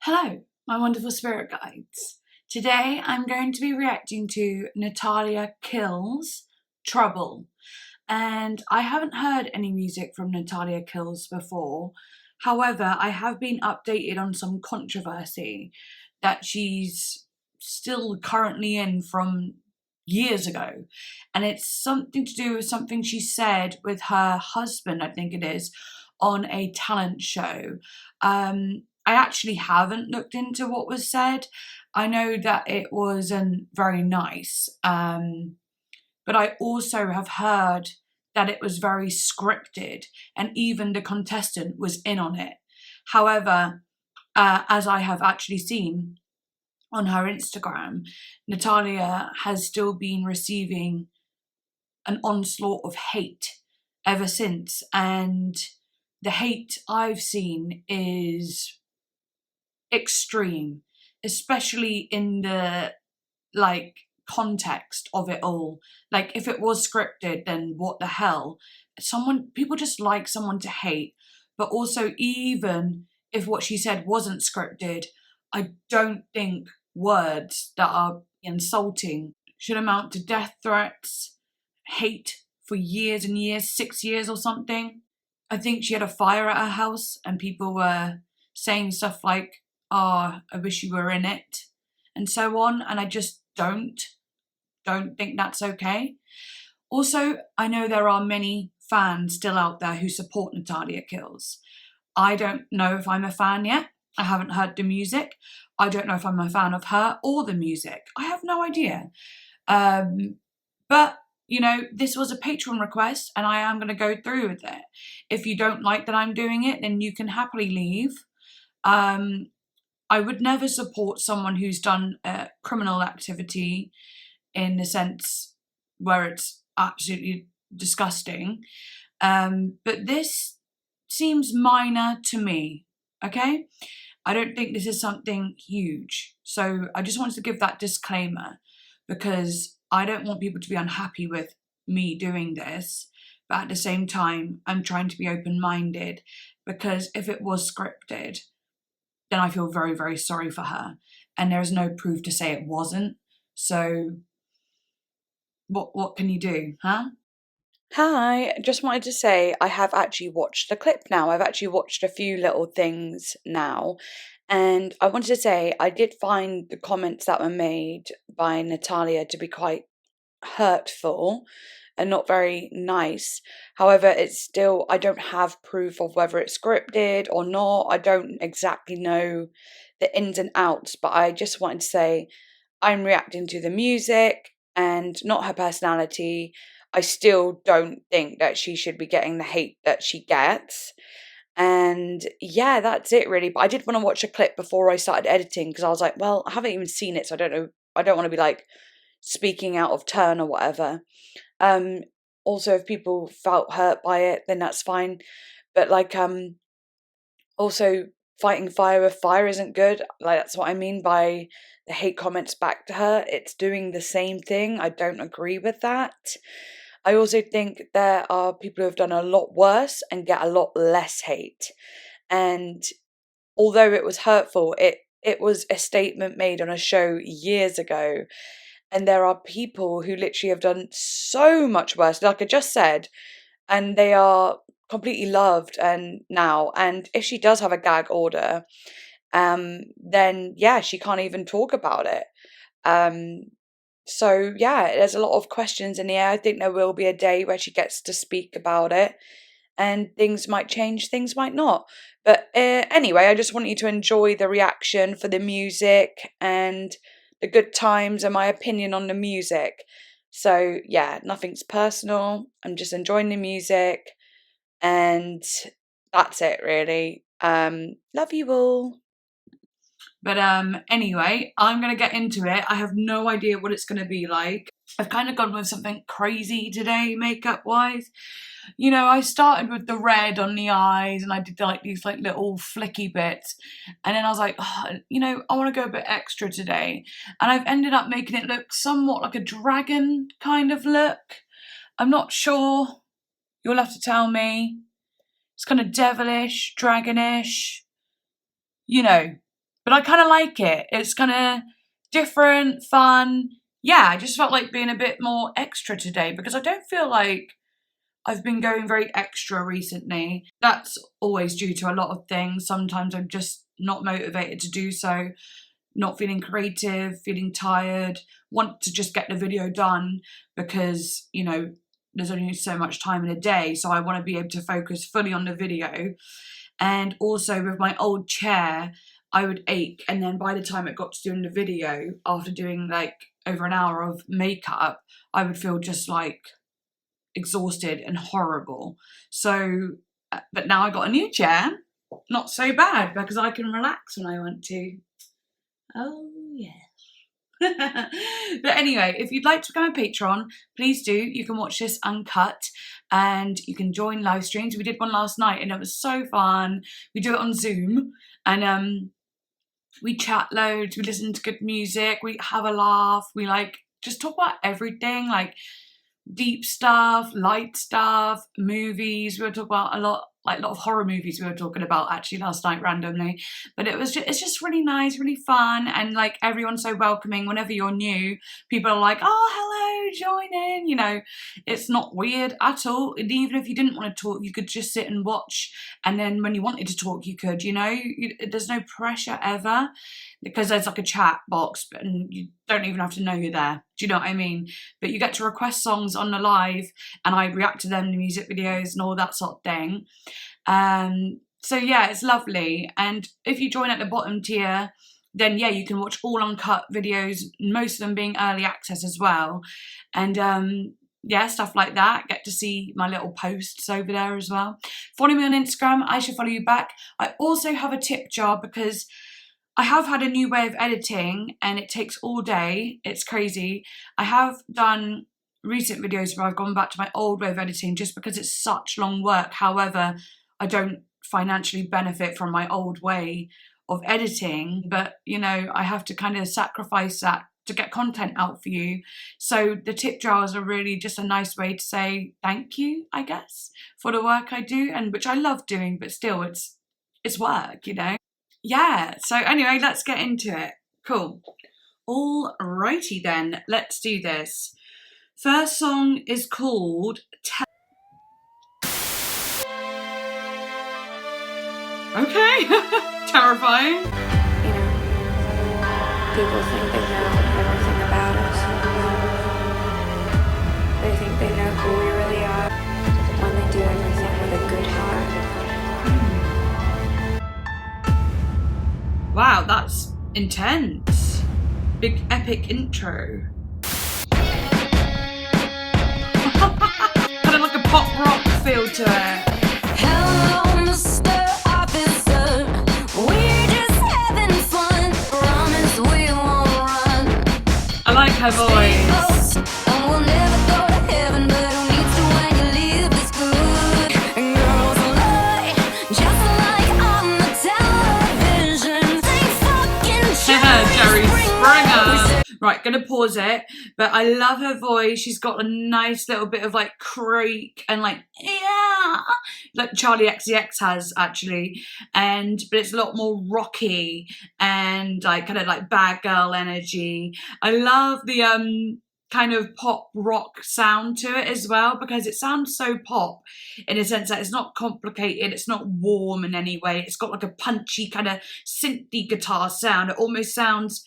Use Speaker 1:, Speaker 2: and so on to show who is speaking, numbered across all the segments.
Speaker 1: Hello, my wonderful spirit guides. Today I'm going to be reacting to Natalia Kills Trouble. And I haven't heard any music from Natalia Kills before. However, I have been updated on some controversy that she's still currently in from years ago. And it's something to do with something she said with her husband, I think it is, on a talent show. I actually haven't looked into what was said. I know that it wasn't very nice, but I also have heard that it was very scripted and even the contestant was in on it. However, as I have actually seen on her Instagram, Natalia has still been receiving an onslaught of hate ever since, and the hate I've seen is extreme, especially in the context of it all. Like, if it was scripted, then what the hell? People just like someone to hate. But also, even if what she said wasn't scripted, I don't think words that are insulting should amount to death threats, hate for years and years, 6 years or something. I think she had a fire at her house and people were saying stuff like, "Oh, I wish you were in it," and so on. And I just don't think that's okay. Also, I know there are many fans still out there who support Natalia Kills. I don't know if I'm a fan yet. I haven't heard the music. I don't know if I'm a fan of her or the music. I have no idea. But this was a patron request and I am going to go through with it. If you don't like that I'm doing it, then you can happily leave. I would never support someone who's done criminal activity in the sense where it's absolutely disgusting. But this seems minor to me, okay? I don't think this is something huge. So I just wanted to give that disclaimer because I don't want people to be unhappy with me doing this. But at the same time, I'm trying to be open-minded because if it was scripted, then I feel very, very sorry for her. And there is no proof to say it wasn't. So what can you do, huh?
Speaker 2: Hi, just wanted to say I have actually watched the clip now. I've actually watched a few little things now. And I wanted to say I did find the comments that were made by Natalia to be quite hurtful and not very nice. However, it's still, I don't have proof of whether it's scripted or not. I don't exactly know the ins and outs, but I just wanted to say I'm reacting to the music and not her personality. I still don't think that she should be getting the hate that she gets. And yeah, that's it really. But I did want to watch a clip before I started editing because I was like, well, I haven't even seen it, so I don't know. I don't want to be like speaking out of turn or whatever. Um, Also, if people felt hurt by it, then that's fine. But also fighting fire with fire isn't good. Like, that's what I mean by the hate comments back to her. It's doing the same thing. I don't agree with that. I also think there are people who have done a lot worse and get a lot less hate. And although it was hurtful, it was a statement made on a show years ago. And there are people who literally have done so much worse, like I just said, and they are completely loved and now. And if she does have a gag order, then yeah, she can't even talk about it. So yeah, there's a lot of questions in the air. I think there will be a day where she gets to speak about it, and things might change, things might not. But anyway, I just want you to enjoy the reaction for the music and the good times and my opinion on the music. So yeah, nothing's personal. I'm just enjoying the music, and that's it really. Love you all.
Speaker 1: But anyway, I'm gonna get into it. I have no idea what it's gonna be like. I've kind of gone with something crazy today, makeup wise. I started with the red on the eyes and I did these little flicky bits. And then I was like, oh, I want to go a bit extra today. And I've ended up making it look somewhat like a dragon kind of look. I'm not sure. You'll have to tell me. It's kind of devilish, dragonish. You know, but I kind of like it. It's kind of different, fun. Yeah, I just felt like being a bit more extra today because I don't feel like I've been going very extra recently. That's always due to a lot of things. Sometimes I'm just not motivated to do so, not feeling creative, feeling tired, want to just get the video done because, you know, there's only so much time in a day, so I want to be able to focus fully on the video. And also with my old chair, I would ache, and then by the time it got to doing the video, after doing like over an hour of makeup, I would feel just like exhausted and horrible. So, but now I got a new chair, not so bad because I can relax when I want to. Oh yeah. But anyway, if you'd like to become a patron, please do. You can watch this uncut and you can join live streams. We did one last night and it was so fun. We do it on Zoom and we chat loads, we listen to good music, we have a laugh, we like just talk about everything, like deep stuff, light stuff, movies. We were talking about a lot of horror movies we were talking about actually last night randomly. But it's just really nice, really fun, and like everyone's so welcoming. Whenever you're new, people are like, oh, hello, join in. You know, it's not weird at all. And even if you didn't want to talk, you could just sit and watch. And then when you wanted to talk, you could, you know, there's no pressure ever because there's like a chat box and you don't even have to know you're there. Do you know what I mean? But you get to request songs on the live and I react to them, the music videos and all that sort of thing. So yeah, it's lovely. And if you join at the bottom tier, then yeah, you can watch all uncut videos, most of them being early access as well. And yeah, stuff like that. Get to see my little posts over there as well. Follow me on Instagram. I should follow you back. I also have a tip jar because I have had a new way of editing and it takes all day. It's crazy. I have done recent videos where I've gone back to my old way of editing just because it's such long work. However, I don't financially benefit from my old way of editing, but you know, I have to kind of sacrifice that to get content out for you. So the tip jars are really just a nice way to say thank you, I guess, for the work I do, and which I love doing, but still it's work, you know? Yeah, so anyway, let's get into it. Cool. Alrighty then, let's do this. First song is called Okay, terrifying.
Speaker 3: You know, people think they know everything about us. They think they know who we really are when they do everything with a good heart.
Speaker 1: Wow, that's intense. Big epic intro. Kind of like a pop rock feel to it.
Speaker 3: Hello, Mr. Officer. We're just having fun. Promise we won't run.
Speaker 1: I like her voice.
Speaker 3: And we'll never go to heaven, but who needs to when you live this good? And girls lie, just like on the television. They fucking
Speaker 1: Jerry Springer. Right, gonna pause it, but I love her voice. She's got a nice little bit of like creak and like, yeah, like Charlie XCX has actually, but it's a lot more rocky and like kind of like bad girl energy. I love the kind of pop rock sound to it as well because it sounds so pop in a sense that it's not complicated, it's not warm in any way. It's got like a punchy kind of synthy guitar sound. It almost sounds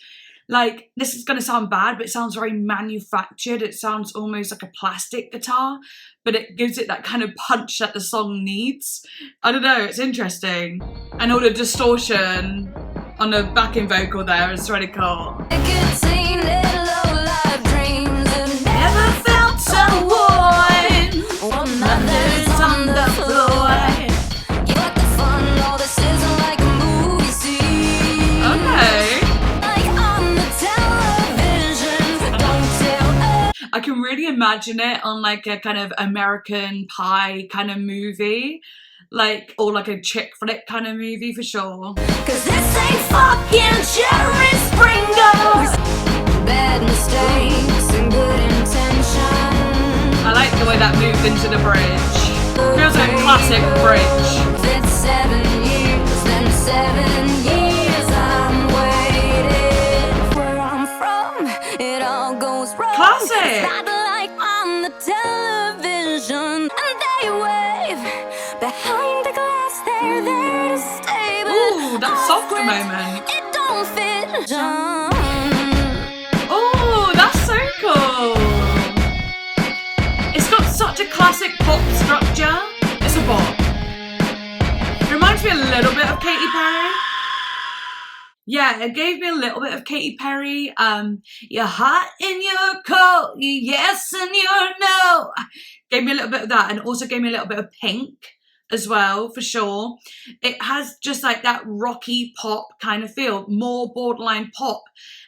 Speaker 1: like, this is going to sound bad, but it sounds very manufactured. It sounds almost like a plastic guitar, but it gives it that kind of punch that the song needs. I don't know, it's interesting. And all the distortion on the backing vocal there is really cool. Never felt so warm. Mothers on the floor.
Speaker 3: You like the fun, all this isn't like a movie scene.
Speaker 1: Okay.
Speaker 3: Like on the television, don't tell us.
Speaker 1: I can really imagine it on like a kind of American Pie kind of movie, like, or like a chick flick kind of movie for sure.
Speaker 3: Cause this ain't fucking Jerry Springer. Bad mistakes and good intentions.
Speaker 1: I like the way that moved into the bridge. Feels like a classic bridge.
Speaker 3: It's 7 years, then 7 years I'm
Speaker 1: softer moment.
Speaker 3: It don't fit.
Speaker 1: Oh, that's so cool. It's got such a classic pop structure. It's a bop. It reminds me a little bit of Katy Perry. Yeah, it gave me a little bit of Katy Perry. You're hot and you're cold, you yes and you're no. Gave me a little bit of that, and also gave me a little bit of Pink as well, for sure. It has just like that rocky pop kind of feel, more borderline pop.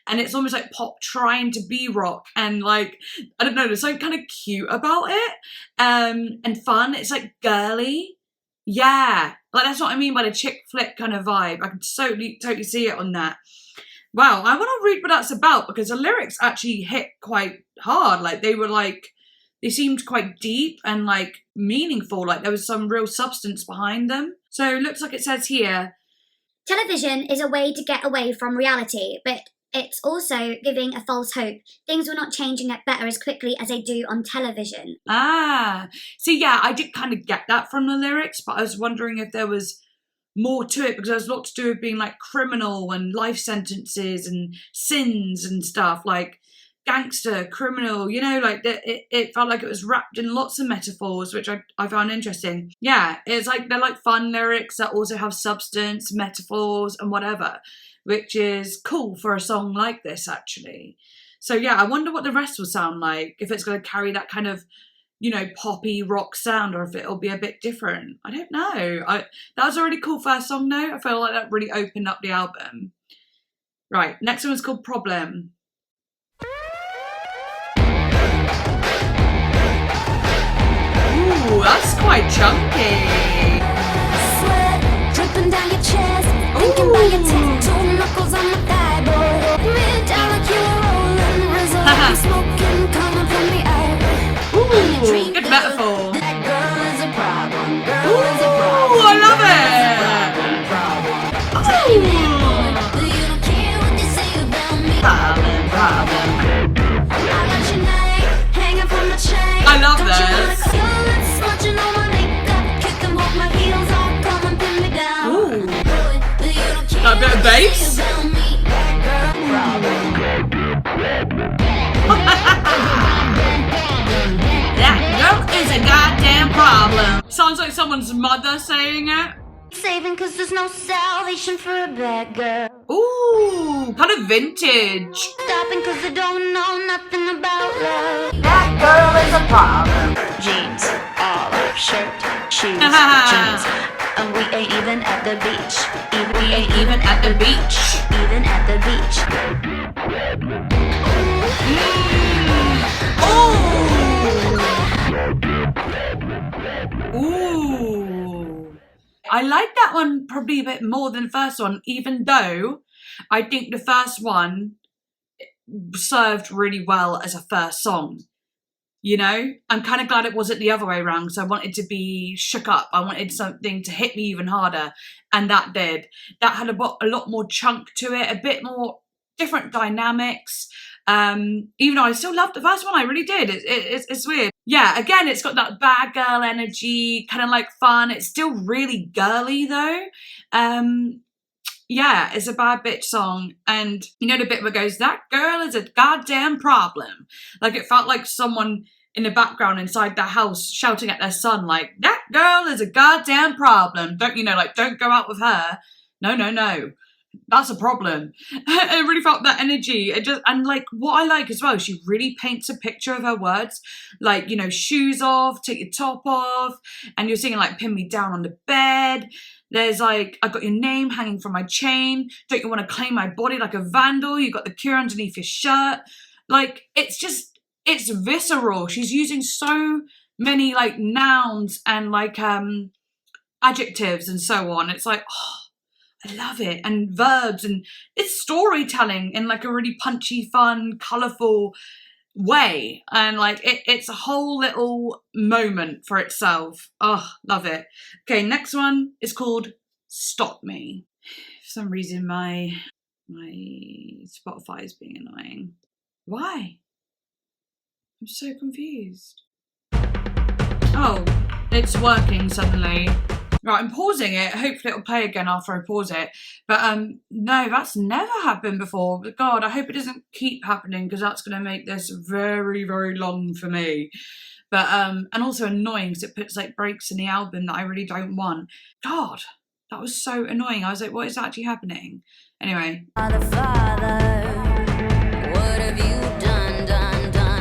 Speaker 1: And it's almost like pop trying to be rock, and like, I don't know, there's something kind of cute about it, and fun. It's like girly. Yeah, like that's what I mean by the chick flick kind of vibe. I can totally see it on that. Wow, I want to read what that's about, because the lyrics actually hit quite hard. Like they seemed quite deep and like meaningful. Like there was some real substance behind them. So it looks like it says here,
Speaker 4: television is a way to get away from reality, but it's also giving a false hope. Things will not change and get better as quickly as they do on television.
Speaker 1: See, yeah, I did kind of get that from the lyrics, but I was wondering if there was more to it, because there's a lot to do with being like criminal and life sentences and sins and stuff, like gangster, criminal, you know, like it felt like it was wrapped in lots of metaphors, which I found interesting. Yeah, it's like they're like fun lyrics that also have substance, metaphors and whatever, which is cool for a song like this, actually. So yeah, I wonder what the rest will sound like, if it's going to carry that kind of, you know, poppy rock sound, or if it'll be a bit different. I don't know. That was a really cool first song though. I feel like that really opened up the album. Right, next one is called Problem. Ooh, that's quite chunky.
Speaker 3: Sweat dripping down your chest, thinking about your tattoo knuckles on my thigh, boy. Me down like you were rolling, result like you smoking, coming from the air.
Speaker 1: Ooh, good metaphor.
Speaker 3: That girl is a problem. Girl is a problem.
Speaker 1: Ooh, I love it.
Speaker 3: But you don't care what they say about me.
Speaker 1: Problem.
Speaker 3: I got your name hanging from the chain.
Speaker 1: I love
Speaker 3: Don't you
Speaker 1: this.
Speaker 3: wanna feel it smudging on my makeup, kicking both my heels off, come and pin me down.
Speaker 1: Ooh.
Speaker 3: But you don't care
Speaker 1: Got a bit of
Speaker 3: what they
Speaker 1: bass.
Speaker 3: say about me. That girl problem.
Speaker 1: That girl is a goddamn problem. Sounds like someone's mother saying it.
Speaker 3: Saving 'cause there's no salvation for a bad girl.
Speaker 1: Ooh, kind of vintage.
Speaker 3: Stopping 'cause they don't know nothing about love.
Speaker 1: That girl is a problem.
Speaker 3: Jeans, all off, shirt, shoes, jeans. And we ain't even at the beach. We ain't
Speaker 1: Even at the beach.
Speaker 3: even at the beach.
Speaker 1: Ooh. I like that one probably a bit more than the first one, even though I think the first one served really well as a first song. You know, I'm kind of glad it wasn't the other way around, because I wanted to be shook up. I wanted something to hit me even harder, and that did. That had a lot more chunk to it, a bit more different dynamics. Even though I still loved the first one, I really did. It's weird. Yeah, again, it's got that bad girl energy, kind of like fun. It's still really girly though. Yeah, it's a bad bitch song. And you know the bit where it goes, that girl is a goddamn problem. Like it felt like someone in the background inside the house shouting at their son, like, that girl is a goddamn problem. Don't, you know, like, don't go out with her. No. That's a problem. I really felt that energy. And like what I like as well, she really paints a picture of her words. Like, you know, shoes off, take your top off, and you're singing like pin me down on the bed. There's like, I got your name hanging from my chain. Don't you want to claim my body like a vandal? You got the cure underneath your shirt. Like, it's visceral. She's using so many like nouns and like adjectives and so on. It's like, oh, I love it. And verbs, and it's storytelling in like a really punchy, fun, colourful way. And like it's a whole little moment for itself. Oh, love it. Okay, next one is called Stop Me. For some reason my Spotify is being annoying. Why? I'm so confused. Oh, it's working suddenly. Right, I'm pausing it. Hopefully it'll play again after I pause it. But no, that's never happened before. But God, I hope it doesn't keep happening because that's going to make this very, very long for me. But and also annoying because it puts like breaks in the album that I really don't want. God, that was so annoying. I was like, what is actually happening? Anyway.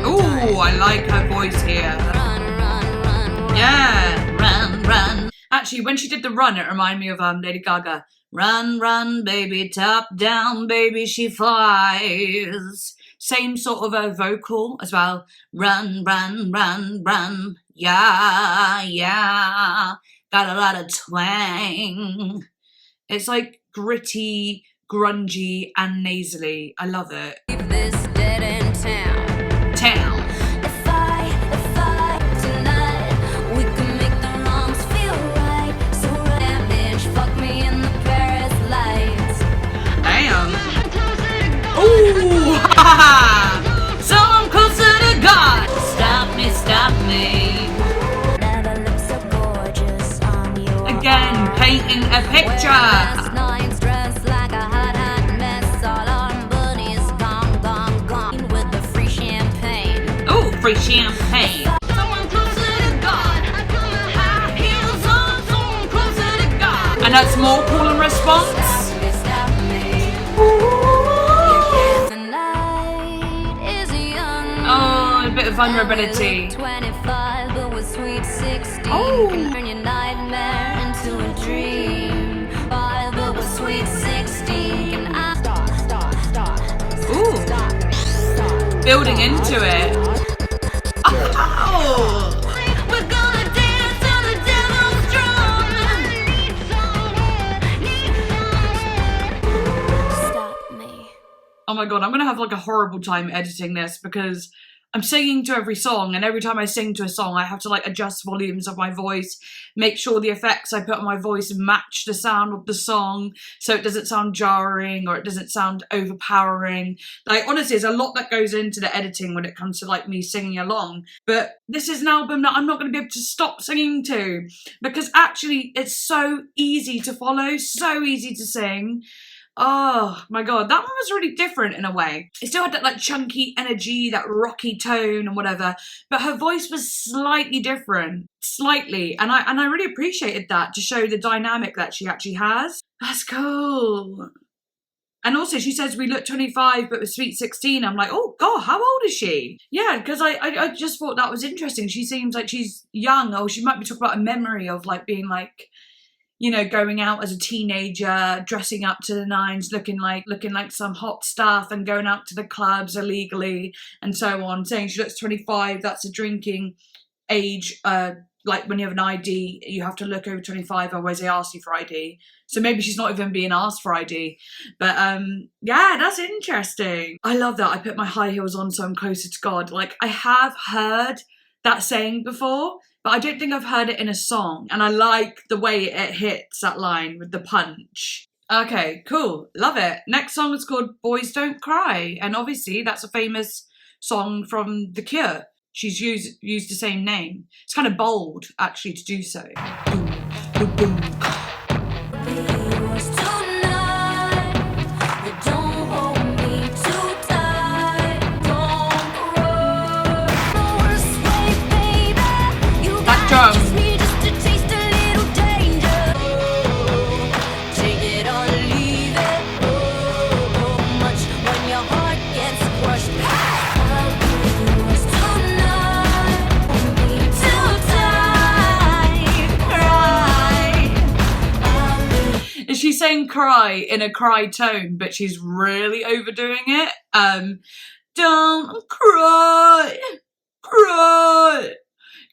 Speaker 1: Ooh, I like her voice here. Yeah, run, run. Actually, when she did the run, it reminded me of Lady Gaga. Run, run, baby, top down, baby, she flies. Same sort of a vocal as well. Run, run, run, run. Yeah, yeah. Got a lot of twang. It's like gritty, grungy, and nasally. I love it.
Speaker 3: This dead end town. If I tonight, we can make the wrongs feel right. So damage, fuck me in the Paris lights.
Speaker 1: Damn. Ooh, ha ha. So I'm closer to God. Stop me, stop me.
Speaker 3: Never looked so gorgeous on you.
Speaker 1: Again, painting a picture.
Speaker 3: Last night's dressed like a hot, hot mess. All our money's gone, gone, gone. With the free champagne.
Speaker 1: Ooh, free champagne. Someone closer to God. I put my high heels on, someone closer to God. And that's more call and response.
Speaker 3: Stop me. Tonight is young.
Speaker 1: Oh, a bit of vulnerability.
Speaker 3: 25, but with sweet 16.
Speaker 1: Oh.
Speaker 3: Can turn your nightmare into a dream. 5, but with sweet 16. Can I
Speaker 1: Ooh, building into it. Oh.
Speaker 3: We're gonna dance on the devil's drum. Stop me.
Speaker 1: Oh my God, I'm gonna have like a horrible time editing this because I'm singing to every song, and every time I sing to a song, I have to like adjust volumes of my voice, make sure the effects I put on my voice match the sound of the song so it doesn't sound jarring or it doesn't sound overpowering. Like, honestly, there's a lot that goes into the editing when it comes to like me singing along. But this is an album that I'm not going to be able to stop singing to because actually it's so easy to follow, so easy to sing. Oh my God, that one was really different in a way. It still had that like chunky energy, that rocky tone and whatever, but her voice was slightly different, slightly. And I really appreciated that to show the dynamic that she actually has. That's cool. And also she says we look 25 but with sweet 16. I'm like, oh God, how old is she? Yeah, because I just thought that was interesting. She seems like she's young, or she might be talking about a memory of like being like, you know, going out as a teenager, dressing up to the nines, looking like some hot stuff and going out to the clubs illegally and so on, saying she looks 25, that's a drinking age. Like when you have an ID, you have to look over 25, otherwise they ask you for ID. So maybe she's not even being asked for ID. But yeah, that's interesting. I love that. I put my high heels on so I'm closer to God. Like, I have heard that saying before, but I don't think I've heard it in a song. And I like the way it hits that line with the punch. Okay, cool. Love it. Next song is called Boys Don't Cry. And obviously that's a famous song from The Cure. She's used the same name. It's kind of bold, actually, to do so. Boom, boom, boom. That drum. She's saying cry in a cry tone, but she's really overdoing it. Don't cry, cry.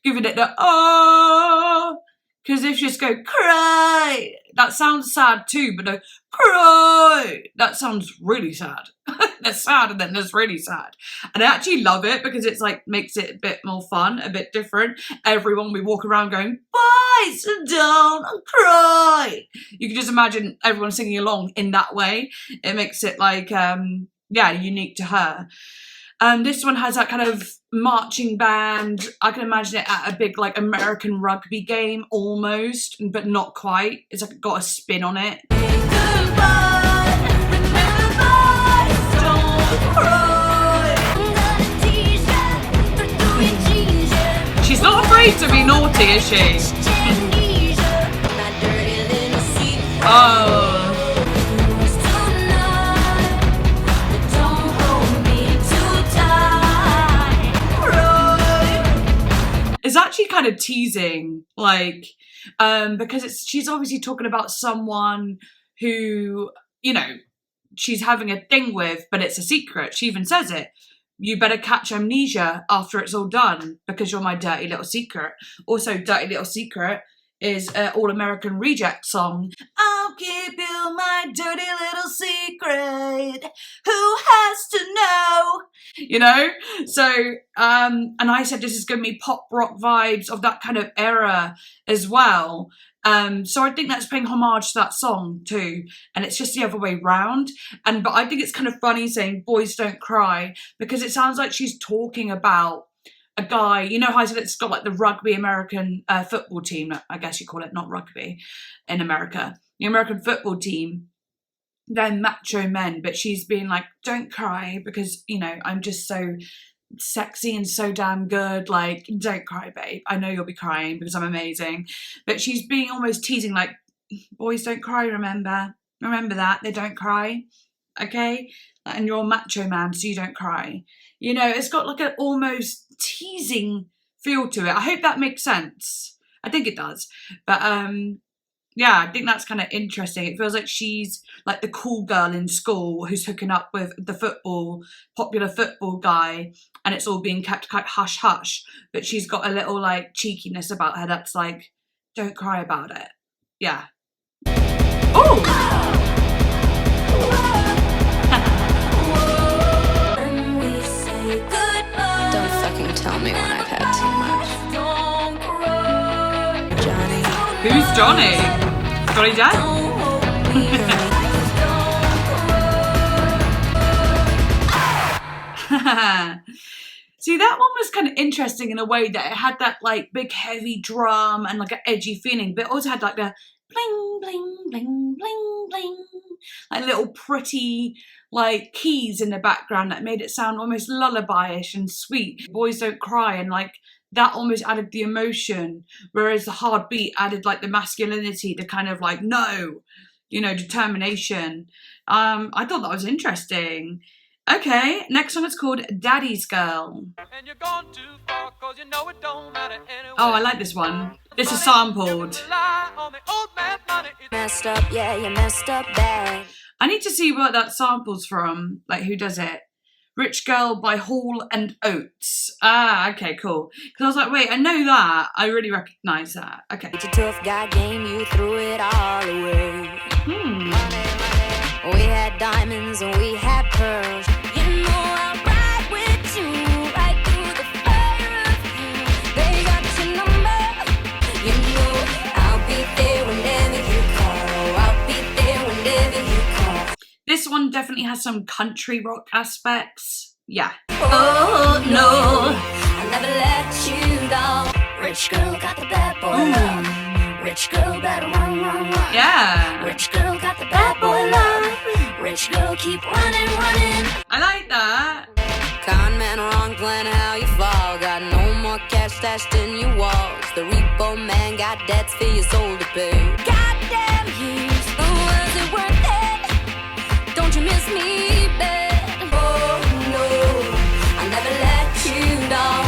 Speaker 1: Giving it the oh. Because if you just go cry, that sounds sad too, but no, cry, that sounds really sad. There's sad and then there's really sad. And I actually love it because it's like makes it a bit more fun, a bit different. Everyone we walk around going, boys, don't cry. You can just imagine everyone singing along in that way. It makes it like, yeah, unique to her. This one has that kind of marching band. I can imagine it at a big like American rugby game almost, but not quite. It's like got a spin on it. She's not afraid to be naughty, is she? Oh. It's actually kind of teasing, like, because she's obviously talking about someone who, you know, she's having a thing with, but it's a secret. She even says it. You better catch amnesia after it's all done because you're my dirty little secret. Also, Dirty Little Secret is an All-American Reject song. I'll keep you my dirty little secret. Who has to know? You know? So, and I said this is going to be pop rock vibes of that kind of era as well. So I think that's paying homage to that song too, and it's just the other way round. But I think it's kind of funny saying "boys don't cry" because it sounds like she's talking about a guy. You know how I said it's got like the rugby American football team. I guess you call it, not rugby in America. The American football team. They're macho men, but she's being like, "Don't cry because you know I'm just so sexy and so damn good, like don't cry babe, I know you'll be crying because I'm amazing." But she's being almost teasing like, boys don't cry, remember that, they don't cry, okay, and you're a macho man so you don't cry, you know. It's got like an almost teasing feel to it. I hope that makes sense. I think it does. But yeah, I think that's kind of interesting. It feels like she's like the cool girl in school who's hooking up with the popular football guy, and it's all being kept quite hush hush. But she's got a little like cheekiness about her that's like, don't cry about it. Yeah. Oh!
Speaker 3: Don't fucking tell me when I've had too much. Johnny.
Speaker 1: Who's Johnny? Johnny Depp? See, that one was kind of interesting in a way that it had that like big heavy drum and like an edgy feeling, but it also had like the bling, bling, bling, bling, bling, like little pretty like keys in the background that made it sound almost lullaby-ish and sweet. Boys don't cry, and like that almost added the emotion, whereas the hard beat added like the masculinity, the kind of like no, you know, determination. I thought that was interesting. Okay, next one is called Daddy's Girl.
Speaker 5: And you're gone too far, 'cause you know it don't matter anyway.
Speaker 1: Oh, I like this one. This is sampled.
Speaker 5: Rely on the old man money.
Speaker 3: Messed up, yeah, you messed up bad.
Speaker 1: I need to see what that sample's from, like who does it. Rich Girl by Hall and Oates. Ah, okay, cool. Because I was like, wait, I know that. I really recognise that. Okay.
Speaker 3: It's a tough guy game, you threw it all away. We had diamonds and we had pearls. You know I'll ride with you right through the fire of you. They got your number. You know I'll be there whenever you call. I'll be there whenever you call.
Speaker 1: This one definitely has some country rock aspects. Yeah.
Speaker 3: Oh no, I'll never let you down. Rich girl got the bad boy love. Rich girl better run, run, run.
Speaker 1: Yeah.
Speaker 3: Rich girl got the bad boy love. Rich girl keep running, running.
Speaker 1: I like that.
Speaker 3: Con man wrong plan how you fall. Got no more cash stashed in your walls. The repo man got debts for your soul to pay. Goddamn years, was it worth it? Don't you miss me, babe? Oh no, I'll never let you down.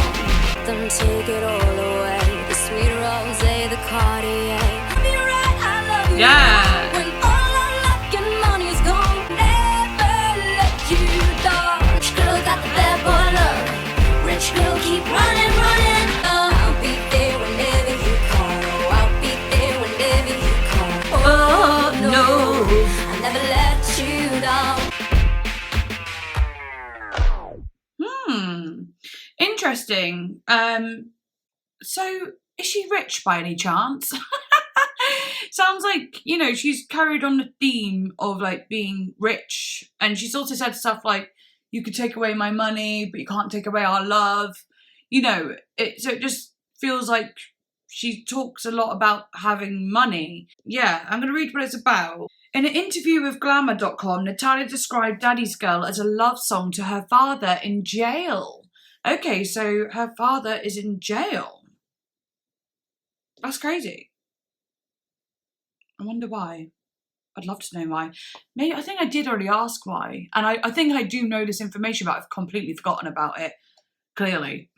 Speaker 3: Them take it all away. The sweet rose, the Cartier. I'll be right, I love you.
Speaker 1: Yeah.
Speaker 3: When all our luck and money's gone, never let you down. Rich girl got the bad boy love. Rich girl keep running, running. I'll be there whenever you call. I'll be there whenever you call. Oh no, I'll never let you down.
Speaker 1: Interesting. So is she rich by any chance? Sounds like, you know, she's carried on the theme of like being rich, and she's also said stuff like, you could take away my money, but you can't take away our love. You know, so it just feels like she talks a lot about having money. Yeah, I'm going to read what it's about. In an interview with Glamour.com, Natalia described Daddy's Girl as a love song to her father in jail. Okay, so her father is in jail. That's crazy. I wonder why. I'd love to know why. Maybe I think I did already ask why. And I think I do know this information, but I've completely forgotten about it. Clearly.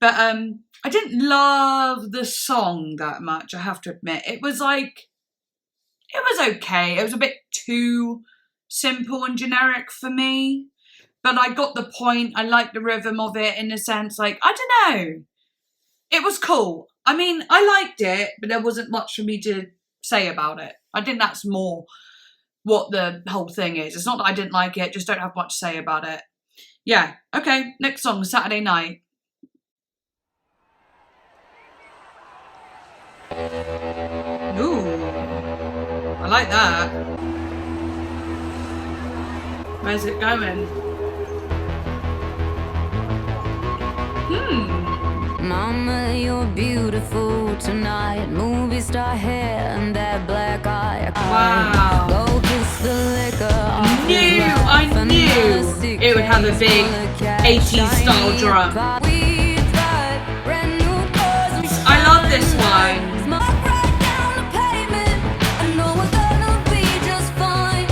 Speaker 1: But I didn't love the song that much, I have to admit. It was like, it was okay. It was a bit too simple and generic for me. But I got the point. I liked the rhythm of it in a sense. Like, I don't know. It was cool. I mean, I liked it, but there wasn't much for me to say about it. I think that's more what the whole thing is. It's not that I didn't like it, just don't have much to say about it. Yeah, okay, next song, Saturday Night. Ooh, I like that. Where's it going?
Speaker 3: Mama, you're beautiful tonight. Movie star hair and that black eye.
Speaker 1: Wow.
Speaker 3: Go kiss the liquor off his
Speaker 1: I
Speaker 3: life and
Speaker 1: knew
Speaker 3: the
Speaker 1: it would have a big
Speaker 3: sick cash
Speaker 1: 80s style
Speaker 3: shiny
Speaker 1: drum.
Speaker 3: car. We drive brand new cars and
Speaker 1: I love this
Speaker 3: shine
Speaker 1: one.
Speaker 3: lights. Smoke right down the pavement. I know we're gonna be just fine.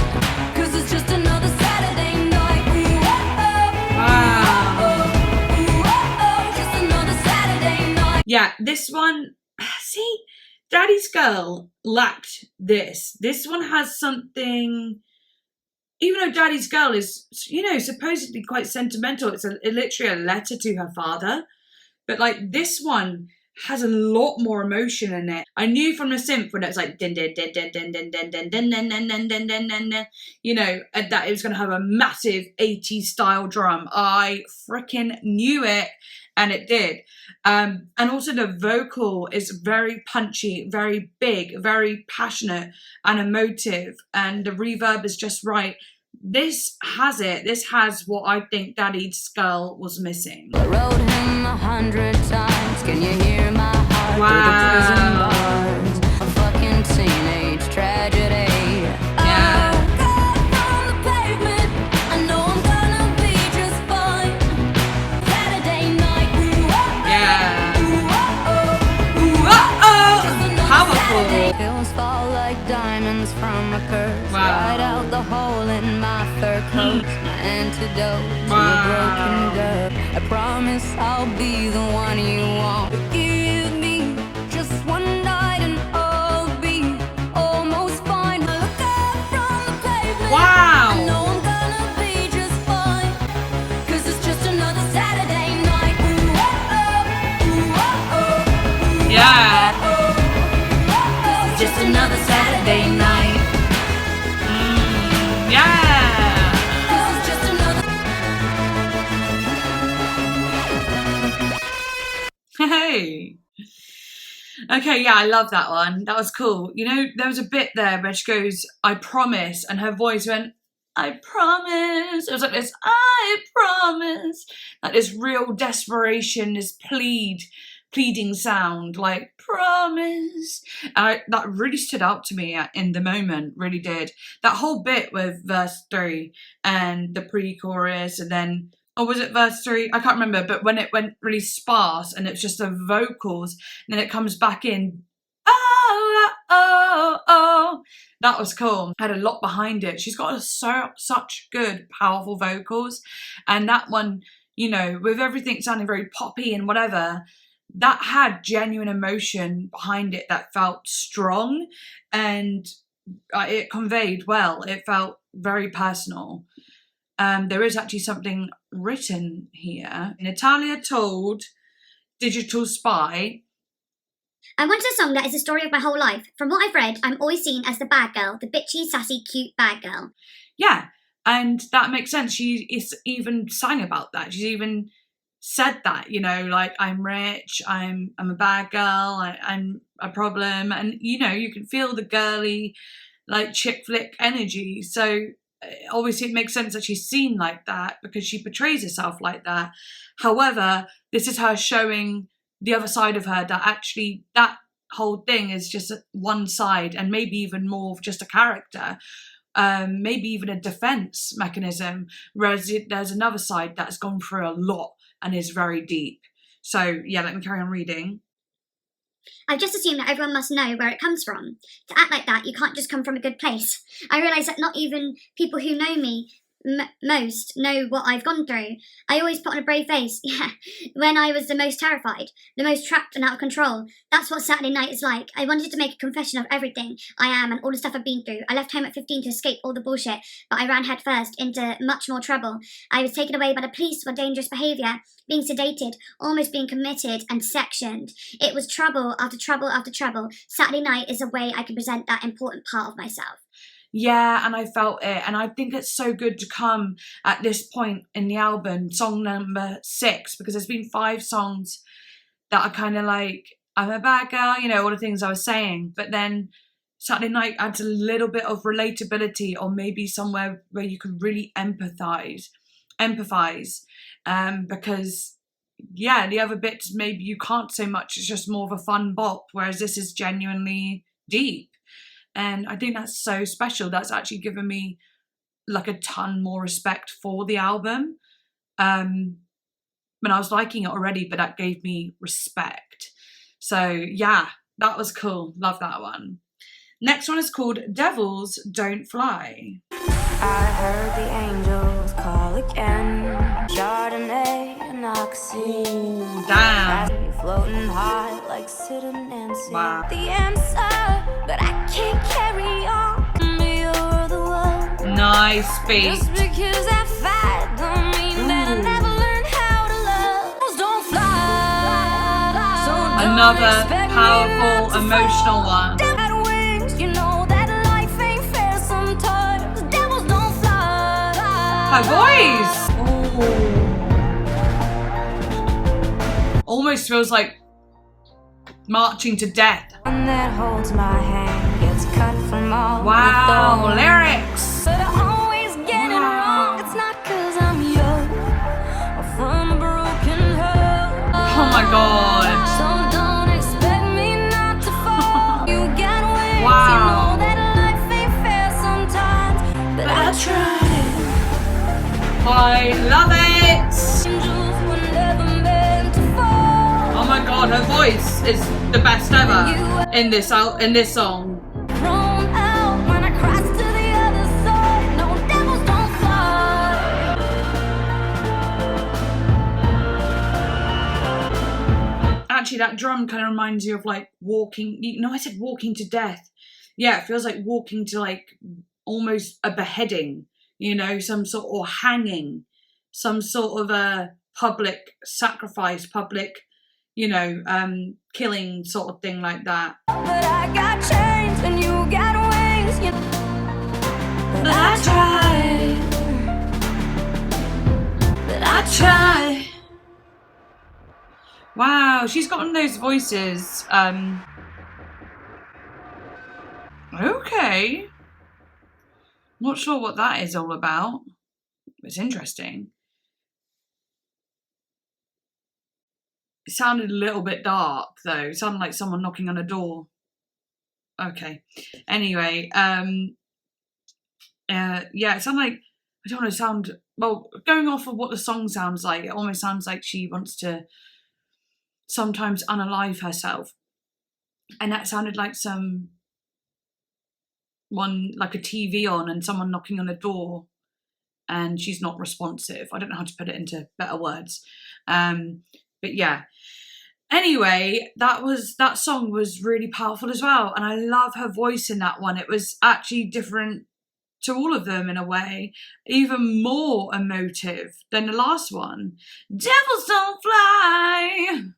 Speaker 3: 'Cause it's just another Saturday night. Ooh, oh, oh.
Speaker 1: Wow.
Speaker 3: Just another Saturday night.
Speaker 1: Yeah, this one, see, Daddy's Girl lacked this. This one has something, even though Daddy's Girl is, you know, supposedly quite sentimental. It's literally a letter to her father. But like this one has a lot more emotion in it. I knew from the synth when it was like din din din din din din din din din din din din din din din din, you know, that it was going to have a massive 80s style drum. I freaking knew it, and it did. And also the vocal is very punchy, very big, very passionate and emotive, and the reverb is just right. This has it. This has what I think Daddy's Girl was missing.
Speaker 3: I wrote him 100 times. Can you hear my heart through the prison bars? A fucking teenage tragedy.
Speaker 1: Yeah.
Speaker 3: Oh, God, from the pavement. I know I'm gonna be just fine. Saturday night. Ooh, oh,
Speaker 1: Yeah.
Speaker 3: ooh, oh, oh.
Speaker 1: Ooh,
Speaker 3: Just another
Speaker 1: powerful.
Speaker 3: Saturday. Pills fall like diamonds from a curse.
Speaker 1: Wow.
Speaker 3: Right out the hole in my fur coat. My antidote to a broken girl. I promise I'll be the one you want. Give me just one night and I'll be almost fine. I look up from the pavement.
Speaker 1: Wow.
Speaker 3: I know I'm gonna be just fine. 'Cause it's just another Saturday night. Ooh, oh, oh, ooh, oh, oh, ooh,
Speaker 1: Yeah.
Speaker 3: oh, oh. Just another Saturday night.
Speaker 1: Yeah.
Speaker 3: 'Cause it's just another.
Speaker 1: Hey. Okay, yeah, I love that one. That was cool. You know, there was a bit there where she goes, I promise, and her voice went, I promise. It was like this, I promise. Like this real desperation, this pleading sound, like promise. And that really stood out to me in the moment, really did. That whole bit with verse 3 and the pre-chorus, and then, or was it verse 3? I can't remember, but when it went really sparse and it's just the vocals, and then it comes back in, oh, oh, oh. That was cool. Had a lot behind it. She's got such good, powerful vocals. And that one, you know, with everything sounding very poppy and whatever, that had genuine emotion behind it that felt strong, and it conveyed well. It felt very personal. There is actually something written here. Natalia told Digital Spy,
Speaker 4: I wanted a song that is the story of my whole life. From what I've read, I'm always seen as the bad girl, the bitchy, sassy, cute bad girl.
Speaker 1: yeah, and that makes sense. She is even sang about that. She's even said that, you know, like, I'm rich, I'm a bad girl, I'm a problem, and you know, you can feel the girly, like, chick flick energy. So obviously it makes sense that she's seen like that because she portrays herself like that. However, this is her showing the other side of her, that actually that whole thing is just one side, and maybe even more of just a character, maybe even a defense mechanism, whereas there's another side that's gone through a lot and is very deep. So yeah, let me carry on reading.
Speaker 4: I've just assumed that everyone must know where it comes from. To act like that, you can't just come from a good place. I realise that not even people who know me most know what I've gone through. I always put on a brave face, when I was the most terrified, the most trapped and out of control. That's what Saturday night is like. I wanted to make a confession of everything I am and all the stuff I've been through. I left home at 15 to escape all the bullshit, but I ran headfirst into much more trouble. I was taken away by the police for dangerous behaviour, being sedated, almost being committed and sectioned. It was trouble after trouble after trouble. Saturday night is a way I can present that important part of myself.
Speaker 1: Yeah, and I felt it, and I think it's so good to come at this point in the album, song number 6, because there's been 5 songs that are kind of like, I'm a bad girl, you know, all the things I was saying, but then Saturday Night adds a little bit of relatability, or maybe somewhere where you can really empathize, because yeah, the other bits maybe you can't so much, it's just more of a fun bop, whereas this is genuinely deep. And I think that's so special. That's actually given me like a ton more respect for the album. When I was liking it already, but that gave me respect. So yeah, that was cool. Love that one. Next one is called Devils Don't Fly.
Speaker 3: I heard the angels call again. Chardonnay and Oxy.
Speaker 1: Ooh, damn.
Speaker 3: Floating high like Sid and Nancy.
Speaker 1: Wow.
Speaker 3: The answer, but I can't carry on. You're the one.
Speaker 1: Nice beat.
Speaker 3: Just because I fight don't mean that I never learned how to love. Devils don't fly. So don't
Speaker 1: Another
Speaker 3: expect me
Speaker 1: powerful,
Speaker 3: not to
Speaker 1: emotional
Speaker 3: fall.
Speaker 1: one.
Speaker 3: Devil wings, you know that life ain't fair sometimes. Devils don't fly.
Speaker 1: Her voice. Ooh. Almost feels like marching to death.
Speaker 3: One that holds my hand gets cut from all
Speaker 1: Wow,
Speaker 3: the thorns.
Speaker 1: lyrics.
Speaker 3: But I always get it wrong. It's not 'cause I'm young or from a broken home.
Speaker 1: Oh my god.
Speaker 3: So don't expect me not to fall. You got wings,
Speaker 1: Wow.
Speaker 3: you know that life ain't fair sometimes. But I tried.
Speaker 1: I love it.
Speaker 3: Angels were never meant to fall.
Speaker 1: Oh my god, her voice is the best ever in this song.
Speaker 3: Thrown out when I cross to the other side. No, devils don't fly.
Speaker 1: Actually, that drum kind of reminds you of like walking. I said walking to death. Yeah, it feels like walking to like almost a beheading, you know, some sort, or hanging, some sort of a public sacrifice, public, you know, killing sort of thing like that.
Speaker 3: But I got chains and you got wings. But I tried. But I tried.
Speaker 1: Wow, she's gotten those voices. Okay. Not sure what that is all about. It's interesting. It sounded a little bit dark though. It sounded like someone knocking on a door. Okay. Anyway, yeah, it sounded like, I don't want to sound, well, going off of what the song sounds like, it almost sounds like she wants to sometimes unalive herself. And that sounded like like a TV on and someone knocking on a door and she's not responsive. I don't know how to put it into better words. But yeah. Anyway, that song was really powerful as well. And I love her voice in that one. It was actually different to all of them in a way, even more emotive than the last one. Devils don't fly.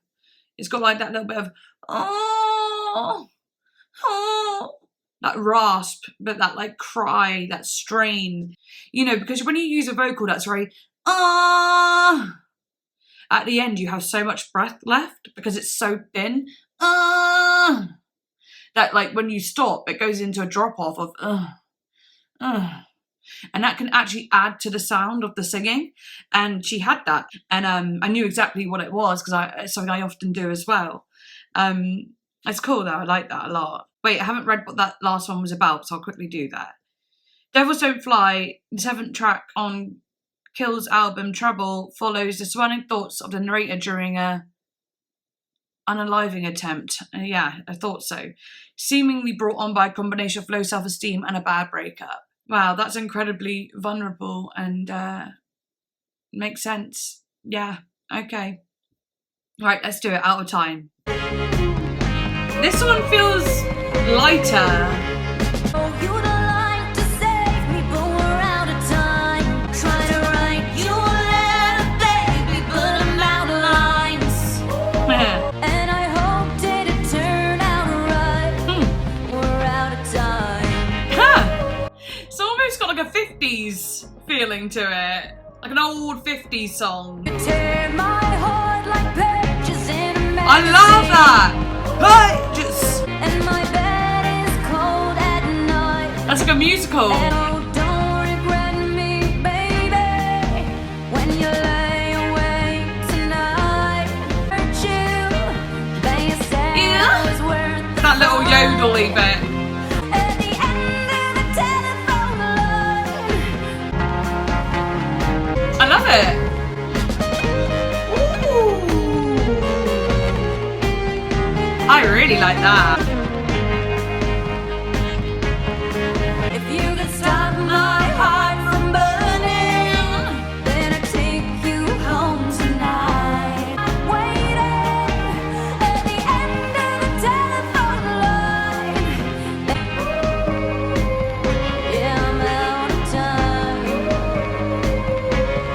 Speaker 1: It's got like that little bit of, oh, that rasp, but that like cry, that strain, you know, because when you use a vocal that's very, at the end you have so much breath left because it's so thin, that like when you stop, it goes into a drop off of, and that can actually add to the sound of the singing. And she had that, and I knew exactly what it was because it's something I often do as well. It's cool though. I like that a lot. Wait, I haven't read what that last one was about, so I'll quickly do that. Devils Don't Fly, the 7th track on Kill's album Trouble, follows the swelling thoughts of the narrator during a unaliving attempt. Yeah, I thought so. Seemingly brought on by a combination of low self-esteem and a bad breakup. Wow, that's incredibly vulnerable and makes sense. Yeah, okay. Right, let's do it. Out of time. This one feels lighter.
Speaker 3: Oh, you'd like to save me, but we're out of time. Try to write you a letter, baby, but I'm out of lines. And I hoped it'd turn out right. We're out of time.
Speaker 1: It's almost got like a 50s feeling to it. Like an old 50s song.
Speaker 3: Tear my heart like pages in a magazine.
Speaker 1: I love that! Pages!
Speaker 3: And my bed is cold at night.
Speaker 1: That's like a musical.
Speaker 3: And oh, don't regret me, baby, when you lay awake tonight. Hurt you, but you said I was worth the
Speaker 1: That little
Speaker 3: fight.
Speaker 1: yodely bit.
Speaker 3: At the end of the telephone line.
Speaker 1: I love it. I really like that.
Speaker 3: If you could stop my heart from burning, then I'd take you home tonight. I'm waiting at the end of the telephone line. Yeah, I'm out of time.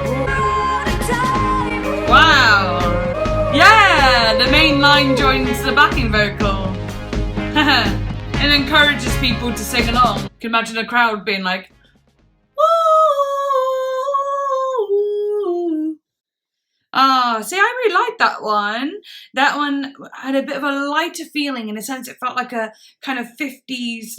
Speaker 3: We're out of time.
Speaker 1: Wow. Yeah, the main line joins the backing vocal. It encourages people to sing along. You can imagine a crowd being like, "Ooh." Ah, see, I really liked that one. That one had a bit of a lighter feeling in a sense. It felt like a kind of 50s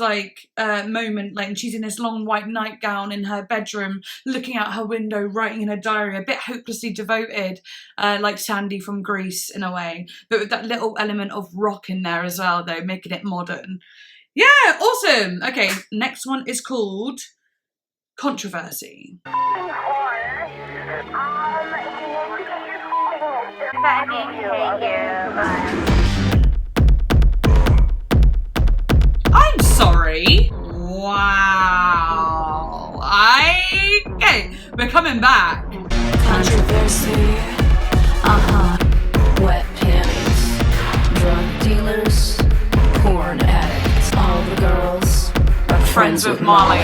Speaker 1: moment. Like she's in this long white nightgown in her bedroom, looking out her window, writing in her diary, a bit hopelessly devoted, like Sandy from Grease in a way, but with that little element of rock in there as well, though, making it modern. Yeah, awesome. Okay, next one is called Controversy. I'm sorry. Wow. Okay, we're coming back.
Speaker 6: Controversy, wet panties, drug dealers, porn addicts, all the girls are
Speaker 1: Friends with Molly.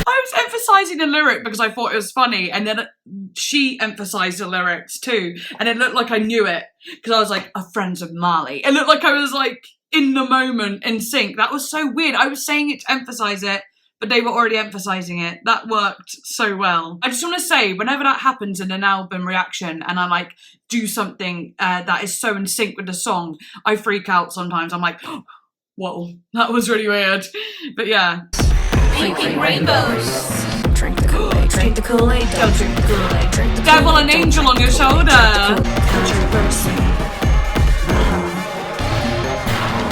Speaker 1: I was emphasizing the lyric because I thought it was funny, and then she emphasized the lyrics too, and it looked like I knew it because I was like, friends with Molly. It looked like I was like in the moment, in sync. That was so weird. I was saying it to emphasize it, but they were already emphasizing it. That worked so well. I just want to say, whenever that happens in an album reaction and I like do something that is so in sync with the song, I freak out sometimes. I'm like, whoa, that was really weird. But yeah.
Speaker 6: Pink rainbows. Drink the Kool-Aid, drink the Kool-Aid, don't drink the Kool-Aid, drink the
Speaker 1: Devil
Speaker 6: Kool-Aid,
Speaker 1: and
Speaker 6: don't
Speaker 1: angel
Speaker 6: drink
Speaker 1: on your
Speaker 6: the Kool-Aid,
Speaker 1: shoulder.
Speaker 6: Controversy.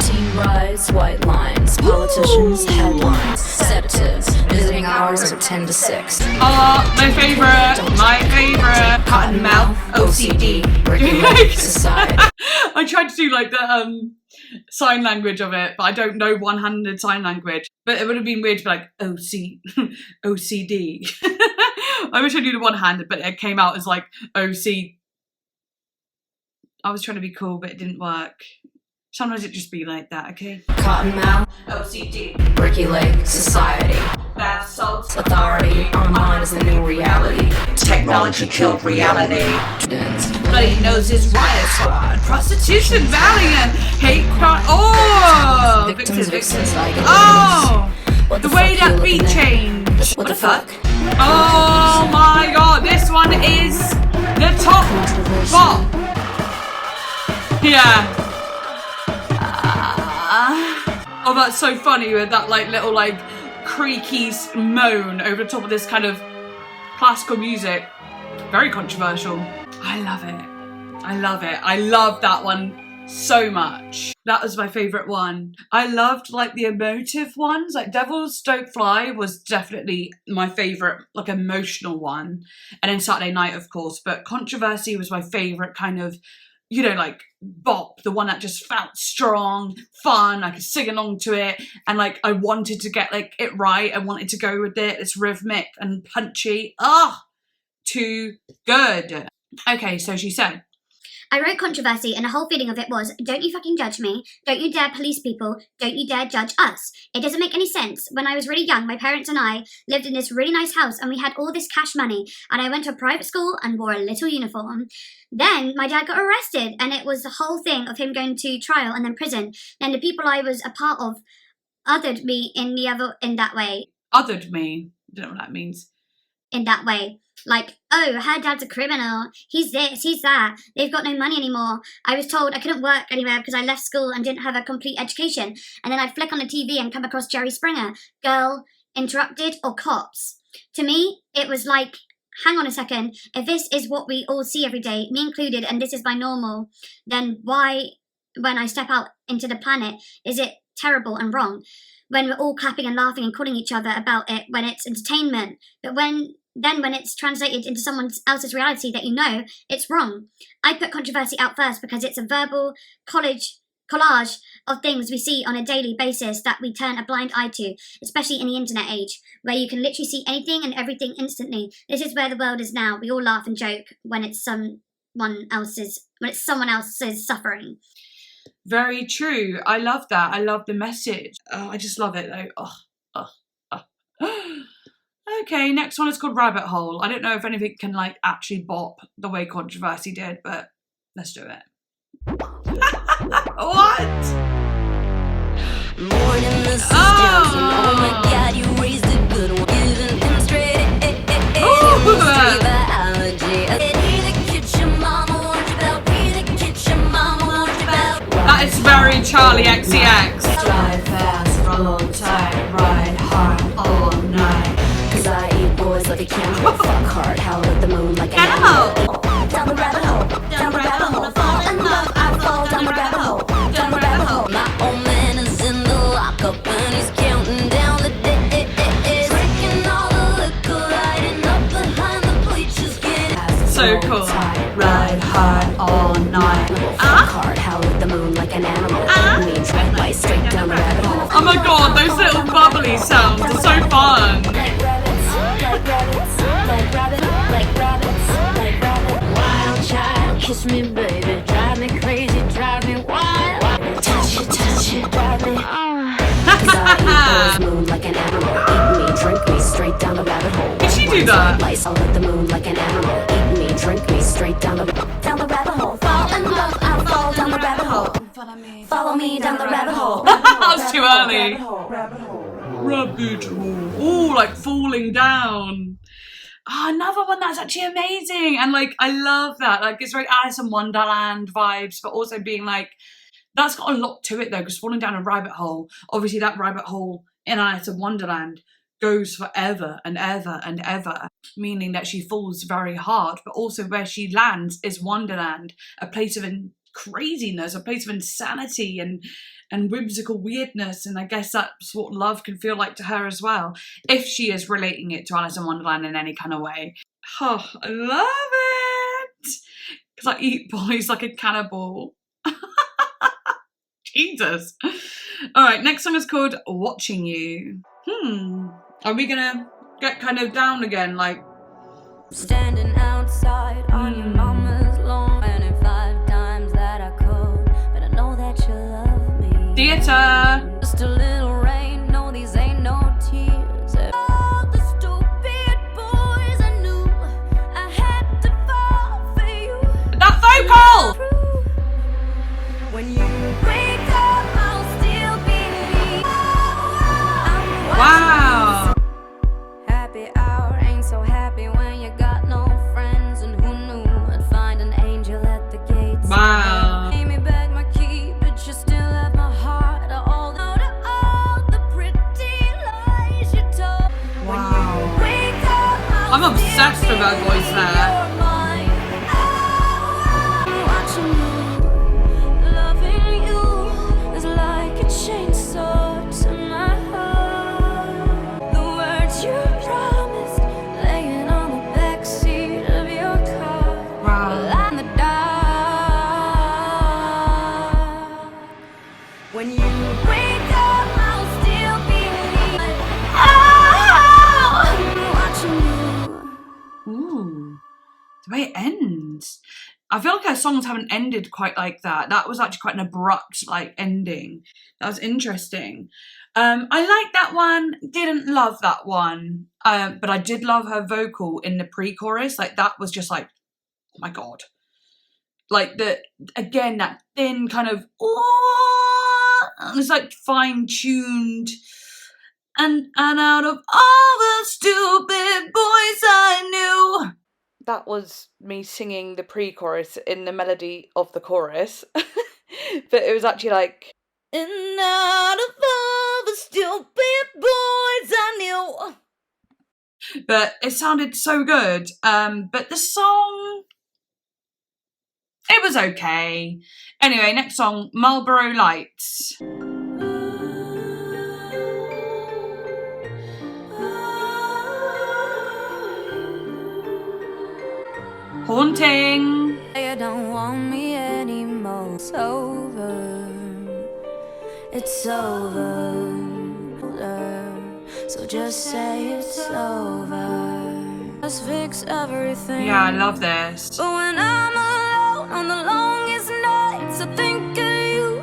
Speaker 6: Teen rides, white lines, politicians, headlines, sedatives, visiting hours are 10 to 6.
Speaker 1: My favorite. Cottonmouth,
Speaker 6: OCD, breaking society.
Speaker 1: I tried to do like the sign language of it, but I don't know one-handed sign language. But it would have been weird to be like OCD. I wish I knew the one-handed, but it came out as like OC. I was trying to be cool, but it didn't work. Sometimes it just be like that, okay?
Speaker 6: Cottonmouth,
Speaker 1: OCD.
Speaker 6: Regulate society.
Speaker 1: Bath salts.
Speaker 6: Authority, online is the new reality.
Speaker 1: Technology killed reality.
Speaker 6: Students,
Speaker 1: Bloody noses, riot squad. Prostitution, valiant. Hate crime. Oh!
Speaker 6: Victims, like
Speaker 1: Oh!
Speaker 6: What
Speaker 1: The
Speaker 6: the
Speaker 1: way
Speaker 6: fuck
Speaker 1: that
Speaker 6: you
Speaker 1: beat
Speaker 6: looking at?
Speaker 1: changed.
Speaker 6: What the fuck?
Speaker 1: Oh my god, this one is the top. Yeah. Oh, that's so funny with that like little like creaky moan over the top of this kind of classical music. Very controversial. I love it. I love it. I love that one so much. That was my favourite one. I loved like the emotive ones. Like Devils Don't Fly was definitely my favourite, like emotional one. And then Saturday Night, of course. But Controversy was my favourite kind of, you know, like bop, the one that just felt strong, fun. I could sing along to it, and like I wanted to get like it right. I wanted to go with it. It's rhythmic and punchy. Too good. Okay, so she said,
Speaker 4: I wrote Controversy, and the whole feeling of it was, don't you fucking judge me, don't you dare police people, don't you dare judge us. It doesn't make any sense. When I was really young, my parents and I lived in this really nice house, and we had all this cash money, and I went to a private school and wore a little uniform. Then my dad got arrested, and it was the whole thing of him going to trial and then prison. Then the people I was a part of othered me in that way.
Speaker 1: Othered me? I don't know what that means.
Speaker 4: In that way. Like, oh, her dad's a criminal, he's this, he's that, they've got no money anymore. I was told I couldn't work anywhere because I left school and didn't have a complete education. And then I'd flick on the TV and come across Jerry Springer, Girl, Interrupted, or Cops. To me, it was like, hang on a second, if this is what we all see every day, me included, and this is my normal, then why, when I step out into the planet, is it terrible and wrong? When we're all clapping and laughing and calling each other about it when it's entertainment, but when it's translated into someone else's reality that you know, it's wrong. I put Controversy out first because it's a verbal collage of things we see on a daily basis that we turn a blind eye to, especially in the internet age, where you can literally see anything and everything instantly. This is where the world is now. We all laugh and joke when it's someone else's suffering.
Speaker 1: Very true. I love that. I love the message. I just love it though. Okay, next one is called Rabbit Hole. I don't know if anything can like actually bop the way Controversy did, but let's do it. What?
Speaker 3: Morning, Mrs. Johnson. Oh my God, you raised a good one. Giving him straight biology. Be the kitchen mama, won't you belt? Be the kitchen mama, won't you belt?
Speaker 1: That is very Charlie XCX.
Speaker 6: Drive fast for a long time, ride hard all night. Cause I eat boys like a camel, fuck hard, howl at the moon like an animal. Down the rabbit hole, down the rabbit hole, I fall in love, I fall down the rabbit hole, down the rabbit hole. My old man is in the lockup and he's counting down the days, drinking all the liquor, lighting up behind the bleachers, getting
Speaker 1: So cool.
Speaker 6: Ride hard all night, fuck hard, howl at the moon like an animal. Me drive by straight down the rabbit hole.
Speaker 1: Oh my god, those little bubbly sounds are so fun.
Speaker 6: Like rabbits, like rabbits, like rabbit, like rabbits, like rabbit. Wild child, kiss me, baby, drive me crazy, drive me wild. Touch it, drive me. Cause I eat boys, moon like an animal. Eat me, drink me, straight down the rabbit hole.
Speaker 1: Did she do that?
Speaker 6: Lights all at the moon like an animal. Eat me, drink me, straight down the rabbit hole. Fall in love, I fall down the rabbit hole. Follow me down the rabbit hole.
Speaker 1: That was too early. Rabbit hole. Ooh, like falling down. Another one that's actually amazing. And like, I love that. Like, it's very Alice in Wonderland vibes, but also being like, that's got a lot to it though, because falling down a rabbit hole, obviously that rabbit hole in Alice in Wonderland goes forever and ever and ever, meaning that she falls very hard, but also where she lands is Wonderland, a place of craziness, a place of insanity and whimsical weirdness, and I guess that's what love can feel like to her as well, if she is relating it to Alice in Wonderland in any kind of way. Oh, I love it! Because I eat boys like a cannibal. Jesus. Alright, next song is called Watching You. Are we gonna get kind of down again, like...
Speaker 3: Standing outside on your mama's lawn, 25 times that I could, but I know that you love me.
Speaker 1: Theatre!
Speaker 3: Just a little rain, no, these ain't no tears. All the stupid boys I knew, I had to fall for you.
Speaker 1: That vocal!
Speaker 3: When you wake up, I'll still be me.
Speaker 1: Wow!
Speaker 3: Happy hour ain't so happy when you got no friends, and who knew I'd find an angel at the gates.
Speaker 1: Wow.
Speaker 3: Gave me back my key, but you still have my heart. I hold out
Speaker 1: obsessed with her voice there.
Speaker 3: When you wake up, I'll still be watching you.
Speaker 1: Ooh, the way it ends. I feel like her songs haven't ended quite like that. That was actually quite an abrupt like ending. That was interesting. I liked that one. Didn't love that one. But I did love her vocal in the pre-chorus. Like that was just like, oh my god. Like that thin kind of it's like fine-tuned. And out of all the stupid boys I knew.
Speaker 2: That was me singing the pre-chorus in the melody of the chorus. But it was actually like, and out of all the stupid boys I knew.
Speaker 1: But it sounded so good. But the song, it was okay. Anyway, next song, Marlboro Lights. Haunting.
Speaker 3: You don't want me anymore. It's over. It's over. So just say it's over. Let's fix everything.
Speaker 1: Yeah, I love this.
Speaker 3: But when I'm alone on the longest nights, I think of you.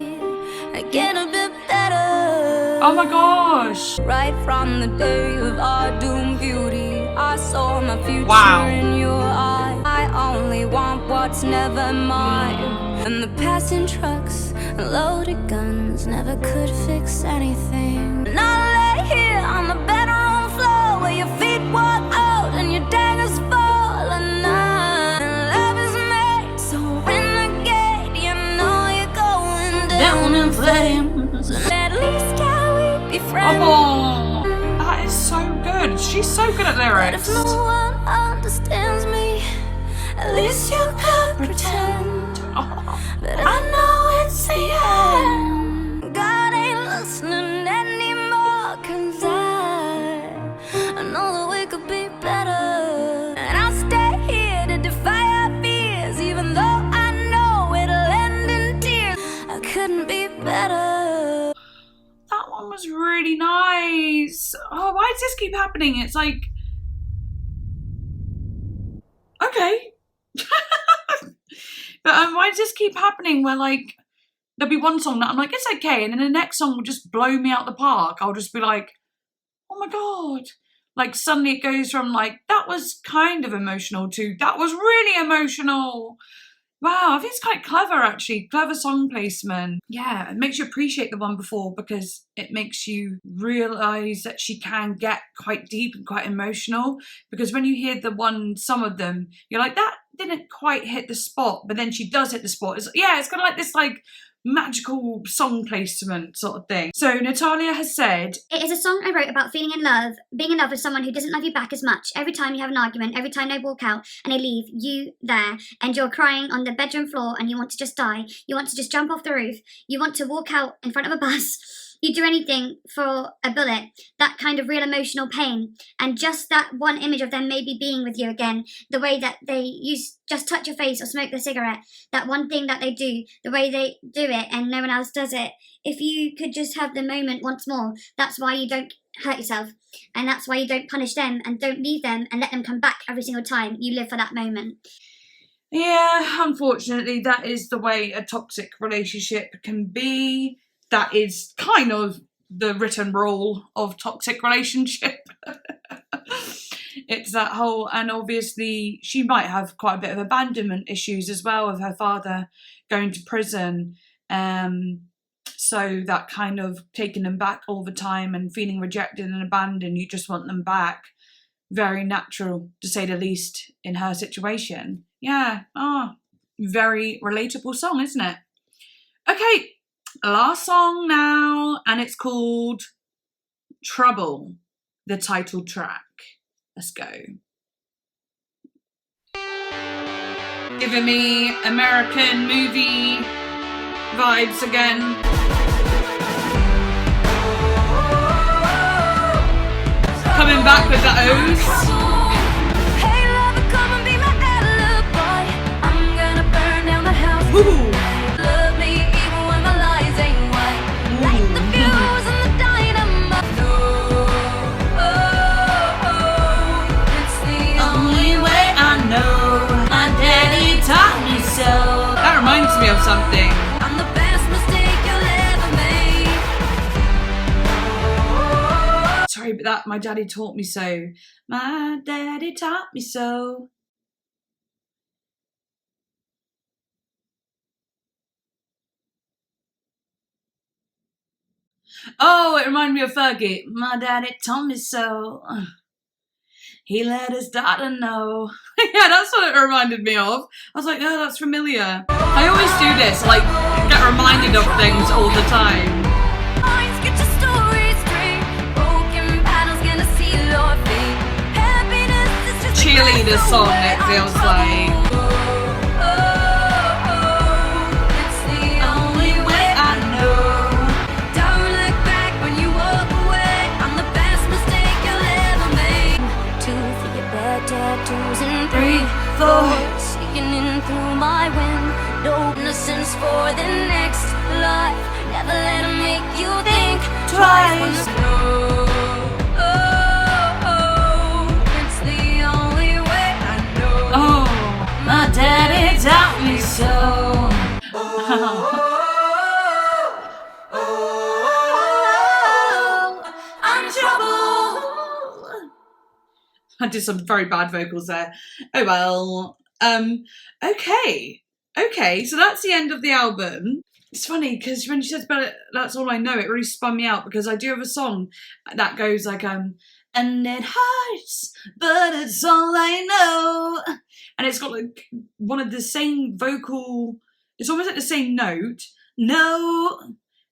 Speaker 3: I get a bit better.
Speaker 1: Oh my gosh.
Speaker 3: Right from the day of our doomed beauty, I saw my future in your eyes. I only want what's never mine. And the passing trucks and loaded guns never could fix anything. And I lay here on the bedroom floor where your feet walk out and your daggers fall. And love is made so renegade. You know you're going down in flames. And at least can we be friends?
Speaker 1: Oh, that is so good. She's so good at
Speaker 3: But if
Speaker 1: lyrics.
Speaker 3: no one understands me, at least you could pretend. But I know it's the end. God ain't listening anymore, 'cause I know that we could be better. And I'll stay here to defy our fears, even though I know it'll end in tears. I couldn't be better.
Speaker 1: That one was really nice. Oh, why does this keep happening? It's like, okay. But why does this keep happening where like there'll be one song that I'm like, it's okay, and then the next song will just blow me out the park. I'll just be like, oh my god. Like suddenly it goes from like, that was kind of emotional to that was really emotional. Wow, I think it's quite clever actually. Clever song placement. Yeah, it makes you appreciate the one before because it makes you realise that she can get quite deep and quite emotional. Because when you hear some of them, you're like, that didn't quite hit the spot, but then she does hit the spot. It's kind of like this like magical song placement sort of thing. So Natalia has said,
Speaker 4: It is a song I wrote about feeling in love, being in love with someone who doesn't love you back as much. Every time you have an argument, every time they walk out and they leave you there and you're crying on the bedroom floor and you want to just die, you want to just jump off the roof, you want to walk out in front of a bus, you do anything for a bullet, that kind of real emotional pain. And just that one image of them maybe being with you again, the way that they just touch your face or smoke the cigarette, that one thing that they do, the way they do it and no one else does it. If you could just have the moment once more, that's why you don't hurt yourself. And that's why you don't punish them and don't leave them and let them come back every single time. You live for that moment.
Speaker 1: yeah, unfortunately, that is the way a toxic relationship can be. That is kind of the written rule of toxic relationship. It's that whole, and obviously she might have quite a bit of abandonment issues as well with her father going to prison. So that kind of taking them back all the time and feeling rejected and abandoned, you just want them back. Very natural, to say the least, in her situation. Yeah, very relatable song, isn't it? Okay, last song now, and it's called Trouble, the title track. Let's go. Giving me American movie vibes again. Coming back with the O's.
Speaker 3: Hey lover, come and be my alibi. I'm gonna burn down the house.
Speaker 1: Ooh.
Speaker 3: Love me even when my lies ain't white. Light the fuse and the dynamite. It's the only way
Speaker 1: I know. My daddy taught me so. That reminds me of something.
Speaker 3: I'm the best mistake you'll ever make.
Speaker 1: Sorry, but that my daddy taught me so. My daddy taught me so. Oh, it reminded me of Fergie. My daddy taught me so. He let his daughter know. Yeah, that's what it reminded me of. I was like, oh, that's familiar. I always do this, like, get reminded of things all the time.
Speaker 3: Minds get your story straight. Broken paddles gonna seal your fate. Happiness is just
Speaker 1: Cheerleader song, it feels like.
Speaker 3: It's the only way I know. Don't look back when you walk away. I'm the best mistake you'll ever make. 2 for your bad tattoos and 3, 4 seeking in through my window. Innocence for the next life. Never let 'em make you think twice. It's the only way I know.
Speaker 1: Oh, my daddy taught me so.
Speaker 3: I'm trouble.
Speaker 1: I did some very bad vocals there. Oh well. Okay, so that's the end of the album. It's funny because when she says about it, that's all I know, it really spun me out because I do have a song that goes like, and it hurts, but it's all I know. And it's got like one of the same vocal, it's almost like the same note, no,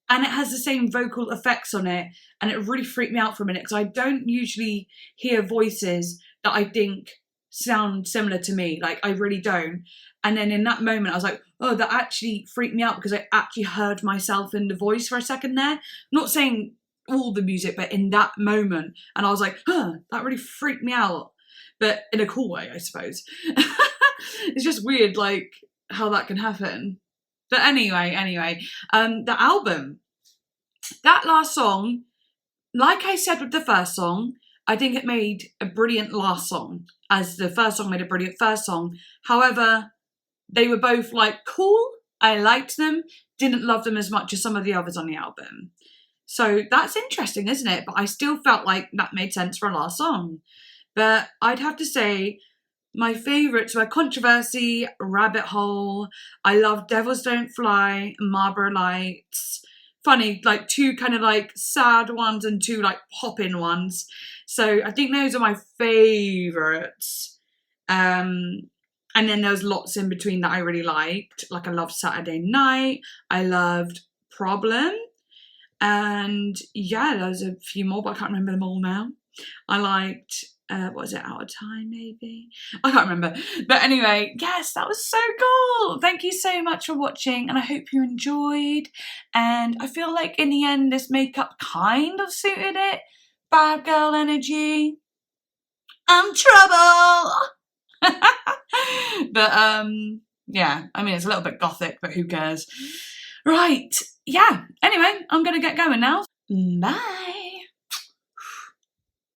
Speaker 1: and it has the same vocal effects on it. And it really freaked me out for a minute because I don't usually hear voices that I think sound similar to me. Like, I really don't. And then in that moment, I was like, oh, that actually freaked me out because I actually heard myself in the voice for a second there. I'm not saying all the music, but in that moment. And I was like, huh, that really freaked me out. But in a cool way, I suppose. It's just weird, like, how that can happen. But anyway, the album. That last song, like I said with the first song, I think it made a brilliant last song, as the first song made a brilliant first song. However, they were both like cool. I liked them, didn't love them as much as some of the others on the album. So that's interesting, isn't it? But I still felt like that made sense for a last song. But I'd have to say my favourites were Controversy, Rabbit Hole. I love Devils Don't Fly, Marlboro Lights. Funny, like 2 kind of like sad ones and 2 like popping ones. So I think those are my favourites. And then there was lots in between that I really liked. Like I loved Saturday Night. I loved Problem. And yeah, there was a few more, but I can't remember them all now. I liked, what was it, Outta Time maybe? I can't remember. But anyway, yes, that was so cool. Thank you so much for watching and I hope you enjoyed. And I feel like in the end, this makeup kind of suited it. Bad girl energy. I'm trouble. But yeah, I mean, it's a little bit gothic, but who cares? Right, yeah. Anyway, I'm gonna get going now. Bye.